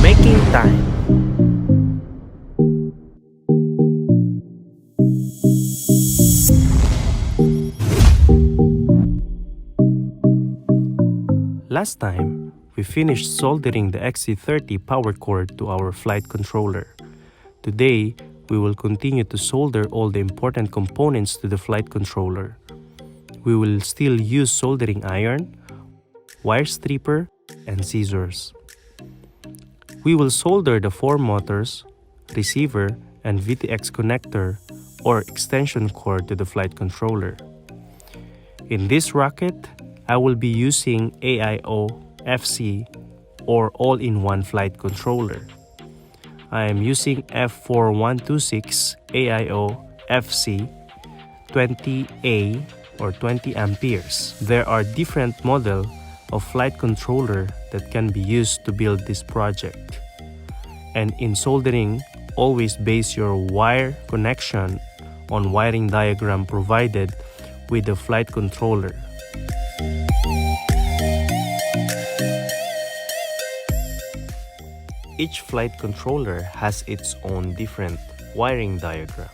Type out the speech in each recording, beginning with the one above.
Making time. Last time, we finished soldering the XC30 power cord to our flight controller. Today, we will continue to solder all the important components to the flight controller. We will still use soldering iron, wire stripper, and scissors. We will solder the 4 motors, receiver, and VTX connector or extension cord to the flight controller. In this rocket, I will be using AIO FC or all-in-one flight controller. I am using F4126 AIO FC 20A or 20 amperes. There are different models of flight controller that can be used to build this project. And in soldering, always base your wire connection on wiring diagram provided with the flight controller. Each flight controller has its own different wiring diagram.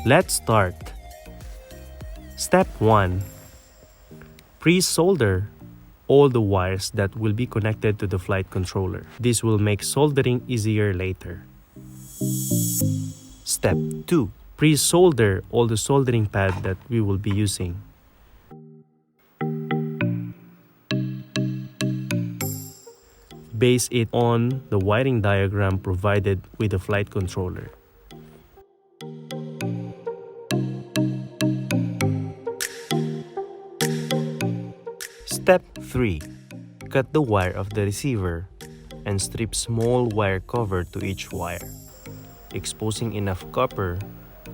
Let's start. Step 1. Pre-solder all the wires that will be connected to the flight controller. This will make soldering easier later. Step 2. Pre-solder all the soldering pad that we will be using. Base it on the wiring diagram provided with the flight controller. Step 3. Cut the wire of the receiver and strip small wire cover to each wire, exposing enough copper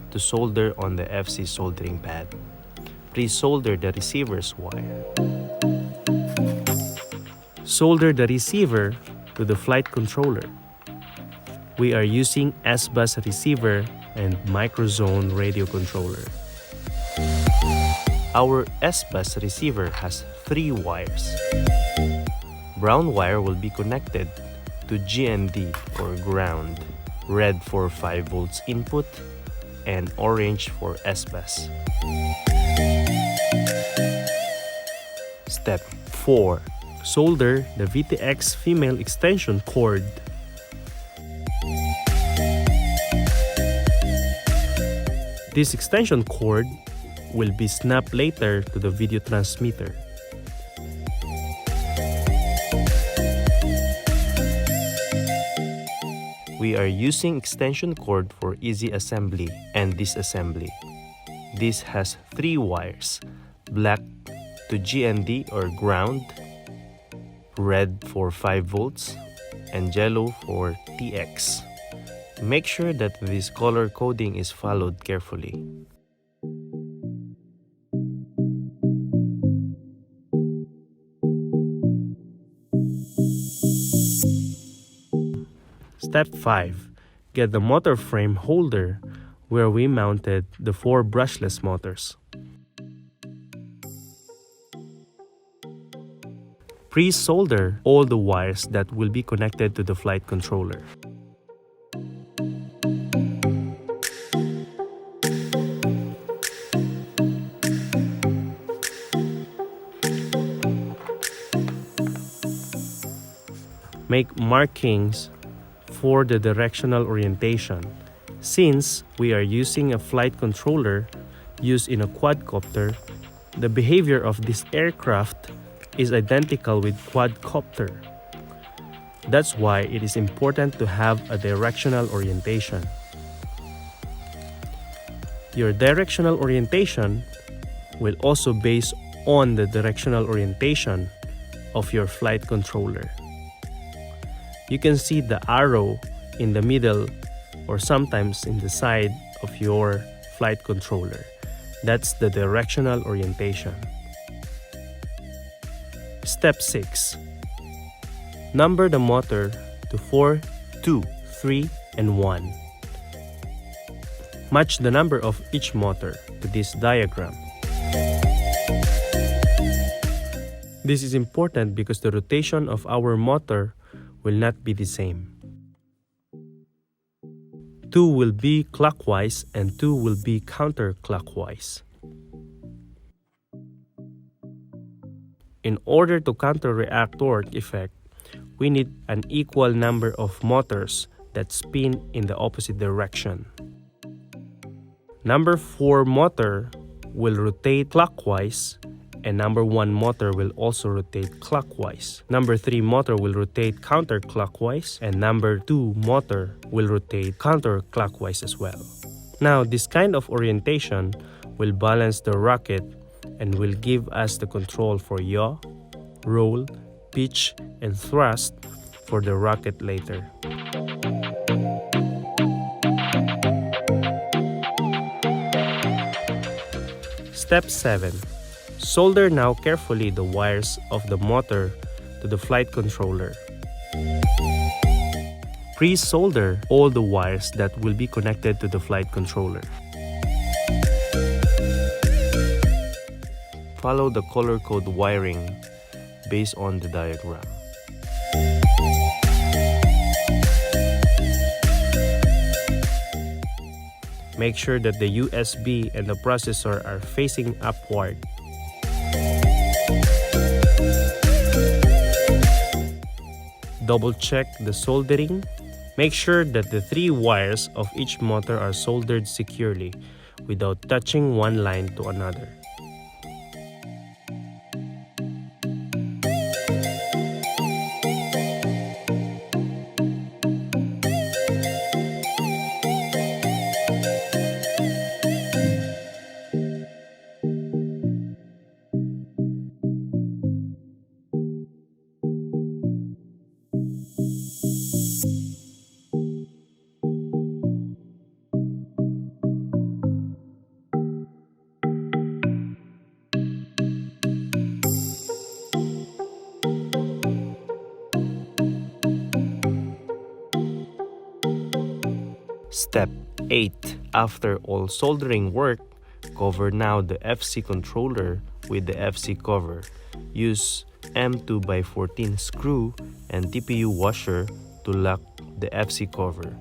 to solder on the FC soldering pad. Pre-solder the receiver's wire. Solder the receiver to the flight controller. We are using S-Bus receiver and microzone radio controller. Our S-Bus receiver has 3 wires. Brown wire will be connected to GND or ground, red for 5 volts input, and orange for S-Bus. Step 4. Solder the VTX female extension cord. This extension cord will be snapped later to the video transmitter. We are using extension cord for easy assembly and disassembly. This has 3 wires, black to GND or ground, red for 5 volts, and yellow for TX. Make sure that this color coding is followed carefully. Step 5. Get the motor frame holder where we mounted the 4 brushless motors. Pre-solder all the wires that will be connected to the flight controller. Make markings for the directional orientation. Since we are using a flight controller used in a quadcopter, the behavior of this aircraft is identical with quadcopter. That's why it is important to have a directional orientation. Your directional orientation will also base on the directional orientation of your flight controller. You can see the arrow in the middle or sometimes in the side of your flight controller. That's the directional orientation. Step 6. Number the motor to 4, 2, 3, and 1. Match the number of each motor to this diagram. This is important because the rotation of our motor will not be the same. 2 will be clockwise and 2 will be counterclockwise. In order to counteract torque effect, we need an equal number of motors that spin in the opposite direction. Number 4 motor will rotate clockwise and number 1 motor will also rotate clockwise. Number 3 motor will rotate counterclockwise and number 2 motor will rotate counterclockwise as well. Now, this kind of orientation will balance the rocket and will give us the control for yaw, roll, pitch, and thrust for the rocket later. Step 7. Solder now carefully the wires of the motor to the flight controller. Pre-solder all the wires that will be connected to the flight controller. Follow the color code wiring based on the diagram. Make sure that the USB and the processor are facing upward. Double check the soldering. Make sure that the 3 wires of each motor are soldered securely without touching one line to another. Step 8. After all soldering work, cover now the FC controller with the FC cover. Use M2x14 screw and TPU washer to lock the FC cover.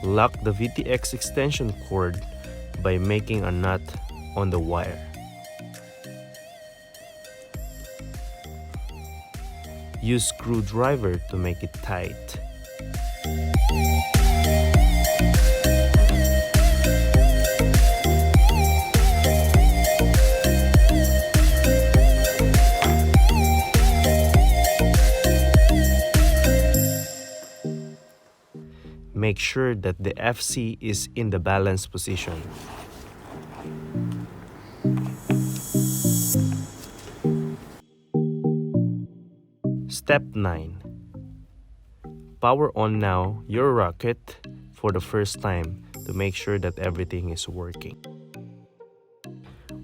Lock the VTX Extension Cord by making a knot on the wire. Use screwdriver to make it tight. Make sure that the FC is in the balanced position. Step 9. Power on now your rocket for the first time to make sure that everything is working.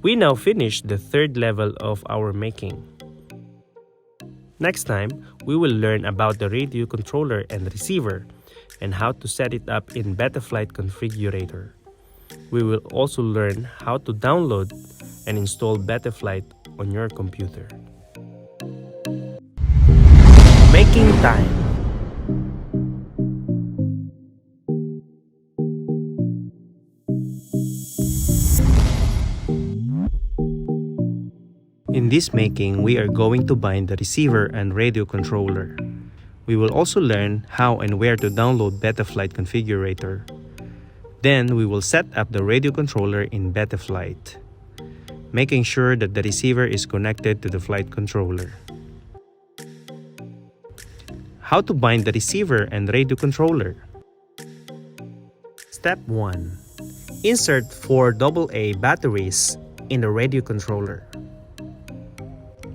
We now finished the 3rd level of our making. Next time, we will learn about the radio controller and receiver and how to set it up in Betaflight configurator. We will also learn how to download and install Betaflight on your computer. Making time. In this making, we are going to bind the receiver and radio controller. We will also learn how and where to download Betaflight configurator. Then we will set up the radio controller in Betaflight, making sure that the receiver is connected to the flight controller. How to bind the receiver and radio controller. Step 1. Insert 4 AA batteries in the radio controller.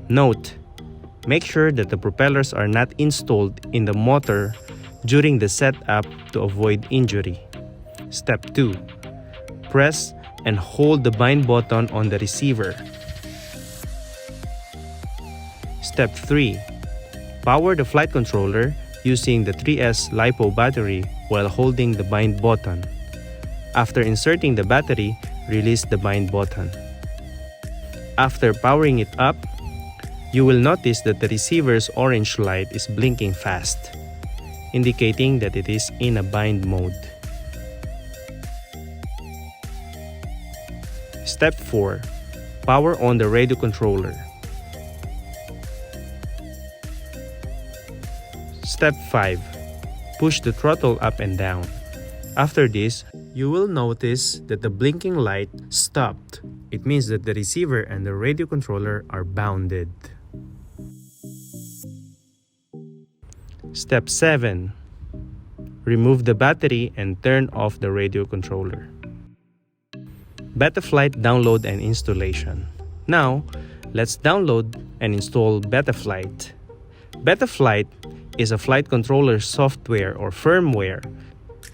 Note: make sure that the propellers are not installed in the motor during the setup to avoid injury. Step 2. Press and hold the bind button on the receiver. Step 3. Power the flight controller using the 3S LiPo battery while holding the bind button. After inserting the battery, release the bind button. After powering it up, you will notice that the receiver's orange light is blinking fast, indicating that it is in a bind mode. Step 4. Power on the radio controller. Step 5. Push the throttle up and down. After this, you will notice that the blinking light stopped. It means that the receiver and the radio controller are bounded. Step 7. Remove the battery and turn off the radio controller. Betaflight download and installation. Now, let's download and install Betaflight. Betaflight is a flight controller software or firmware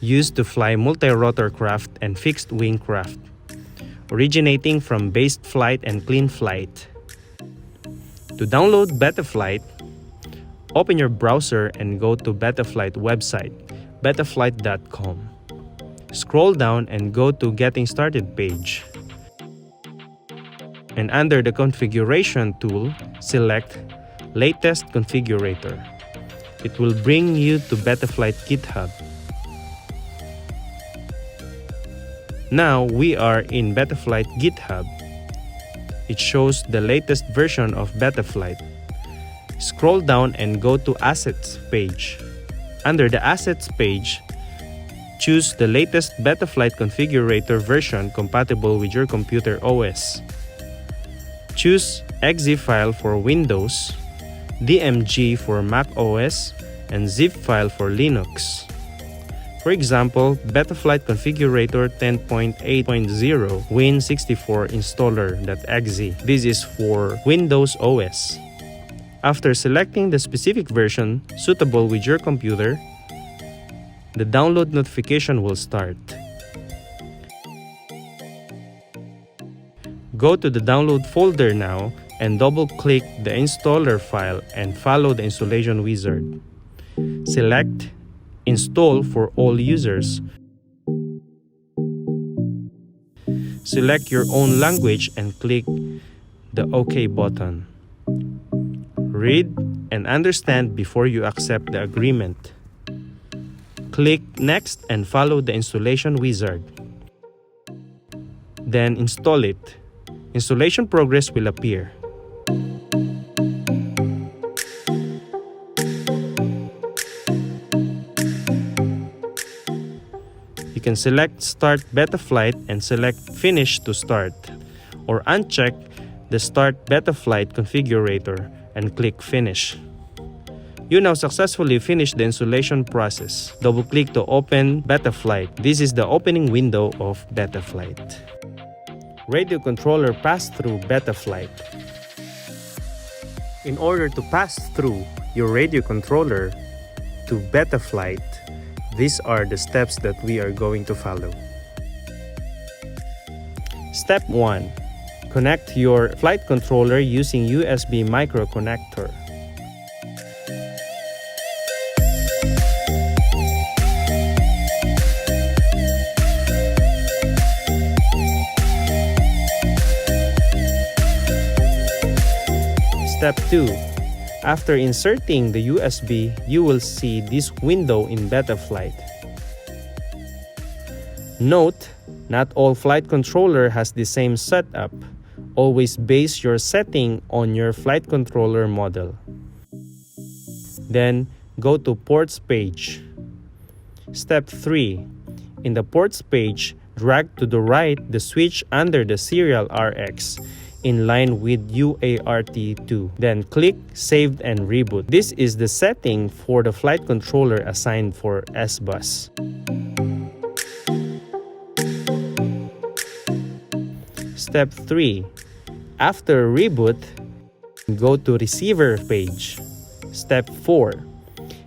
used to fly multi-rotor craft and fixed-wing craft, originating from Based-Flight and Clean-Flight. To download Betaflight, open your browser and go to Betaflight website, betaflight.com. Scroll down and go to Getting Started page. And under the Configuration tool, select Latest Configurator. It will bring you to Betaflight GitHub. Now we are in Betaflight GitHub. It shows the latest version of Betaflight. Scroll down and go to Assets page. Under the Assets page, choose the latest Betaflight configurator version compatible with your computer OS. Choose .exe file for Windows, DMG for Mac OS, and zip file for Linux. For example, Betaflight Configurator 10.8.0 Win64 installer.exe. This is for Windows OS. After selecting the specific version suitable with your computer, the download notification will start. Go to the download folder now and double-click the installer file and follow the installation wizard. Select Install for all users. Select your own language and click the OK button. Read and understand before you accept the agreement. Click Next and follow the installation wizard. Then install it. Installation progress will appear. You can select Start Betaflight and select Finish to start, or uncheck the Start Betaflight configurator and click Finish. You now successfully finished the installation process. Double-click to open Betaflight. This is the opening window of Betaflight. Radio controller pass-through Betaflight. In order to pass through your radio controller to Betaflight, these are the steps that we are going to follow. Step 1. Connect your flight controller using USB micro connector. Step 2. After inserting the USB, you will see this window in Betaflight. Note, not all flight controller has the same setup. Always base your setting on your flight controller model. Then, go to Ports page. Step 3. In the Ports page, drag to the right the switch under the serial RX. in line with UART2. Then click Save and Reboot. This is the setting for the flight controller assigned for S-Bus. Step 3. After reboot, go to Receiver page. Step 4.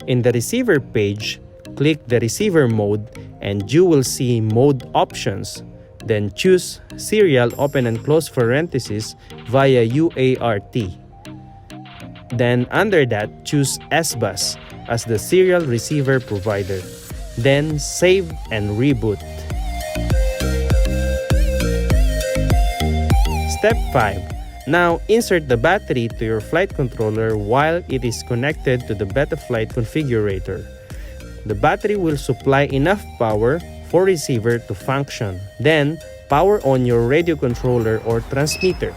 In the Receiver page, click the Receiver mode and you will see mode options. Then choose Serial open and close parenthesis via UART. Then under that, choose S-Bus as the serial receiver provider. Then save and reboot. Step 5. Now insert the battery to your flight controller while it is connected to the Betaflight configurator. The battery will supply enough power for receiver to function. Then, power on your radio controller or transmitter.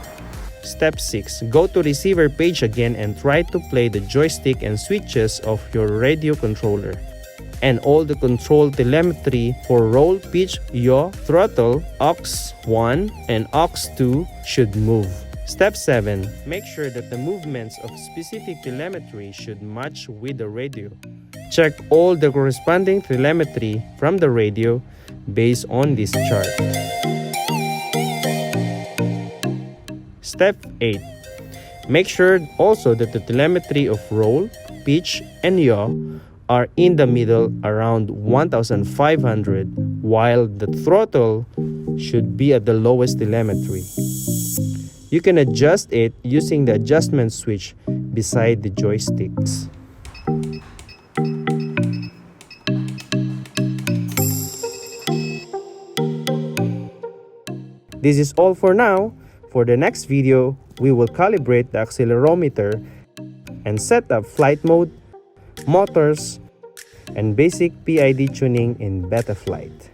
Step 6. Go to receiver page again and try to play the joystick and switches of your radio controller. And all the control telemetry for roll, pitch, yaw, throttle, aux 1 and aux 2 should move. Step 7. Make sure that the movements of specific telemetry should match with the radio. Check all the corresponding telemetry from the radio based on this chart. Step 8. Make sure also that the telemetry of roll, pitch, and yaw are in the middle around 1500, while the throttle should be at the lowest telemetry. You can adjust it using the adjustment switch beside the joysticks. This is all for now. For the next video, we will calibrate the accelerometer and set up flight mode, motors, and basic PID tuning in Betaflight.